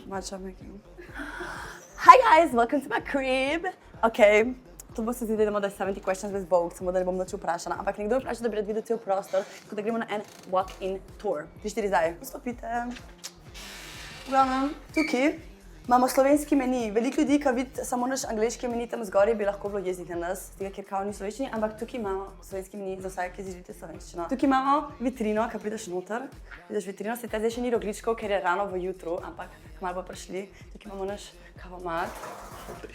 matcha making. Hi guys, welcome to my crib. Ok, to bo se zdi, da idemo, da je 70 questions bez bog, samo da ne bom nič vprašala, ampak nekdo vpraša, da bi rad videl cel prostor, tako da gremo na en walk-in tour. Vi 4 zdaj. Vstopite. V glavnem, tukaj imamo slovenski meni. Veliko ljudi, ki vidi samo naš angleški meni tam zgoraj, bi lahko bilo jezdnih na nas, tega, ker kao ni slovenščini, ampak tukaj imamo slovenski meni za vsaj, ki si želite slovenščino. Tukaj imamo vitrino, ki prideš noter, vidiš vitrino, se zdaj še ni rogličkov, ker je rano v jutru, ampak kmalu bo prišli. Tukaj imamo naš kavomat,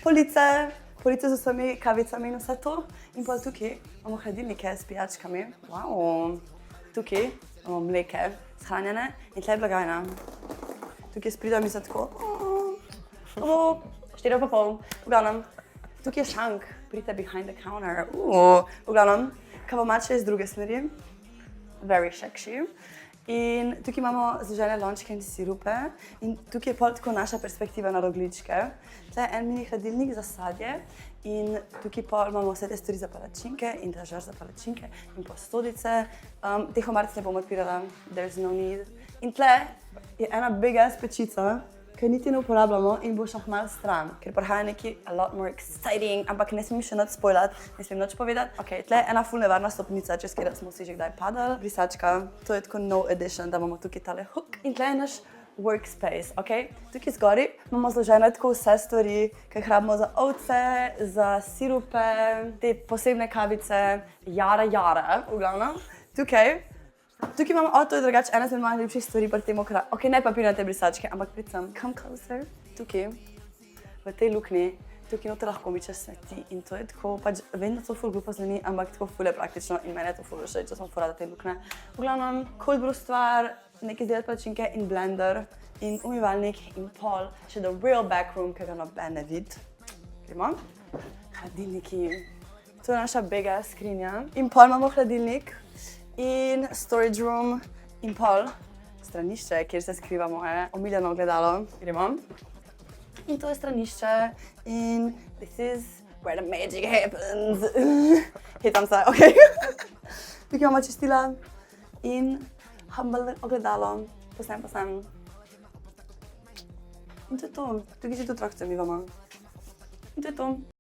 police z vsemi kavicami in vse to. In pa tukaj imamo hladilnike s pijačkami. Wow. Tukaj imamo mleke shranjene in tle je blagajna. Tukaj spridam in se tako. 4,5. V glavnem, tukaj je šank, pridite behind the counter. V glavnem, kavomat še iz druge smeri. Very sexy. In tukaj imamo zložene lončke in sirupe. In tukaj je pol tako naša perspektiva na rogličke. Tle je en mini hladilnik za sadje. In tukaj pol imamo vse te stvari za palačinke in dražar za palačinke in posodice. Teh omaric ne bom odpirala, there's no need. In tle je ena big ass pečica, ki niti ne uporabljamo in bo šla malo stran, ker prihaja neki a lot more exciting, ampak ne smem še nič spoilati, ne smem nič povedati. Ok, tle je ena ful nevarna stopnica, čez kjer smo si že kdaj padali. Brisačka, to je tako no edition, da imamo tukaj tale hook. In tle je naš workspace, ok? Tukaj zgori imamo zložene tako vse stvari, ki jih rabimo za ovce, za sirupe, te posebne kavice, jara, v glavnem. Tukaj imamo, to je drugače, ena izmed mojih ljubših stvari pri tem okraju. Ok, ne papirnate brisačke, ampak pridem, come closer. Tukaj, v tej luknji, tukaj noter lahko mičeš smeti in to je tako, pač vem, da to ful glupo zveni, ampak tako ful je praktično in meni je to ful všeč, če sem furala te lukne. V glavnem, cold brew stvar, nekaj izdelati palačinke in blender in umivalnik in pol, še the real back room, ki ga noben ne vidi. Gremo. Hladilniki. To je naša big ass skrinja. In pol imamo hladilnik. In storage room in pol stranišče, kjer se skriva moje omiljeno ogledalo. Gremo. In to je stranišče in this is where the magic happens. Hitam se, ok. Tukaj imamo čistila in humble ogledalo. Posnem. In to je to. Tukaj si tudi trakce mi imamo. In to je to.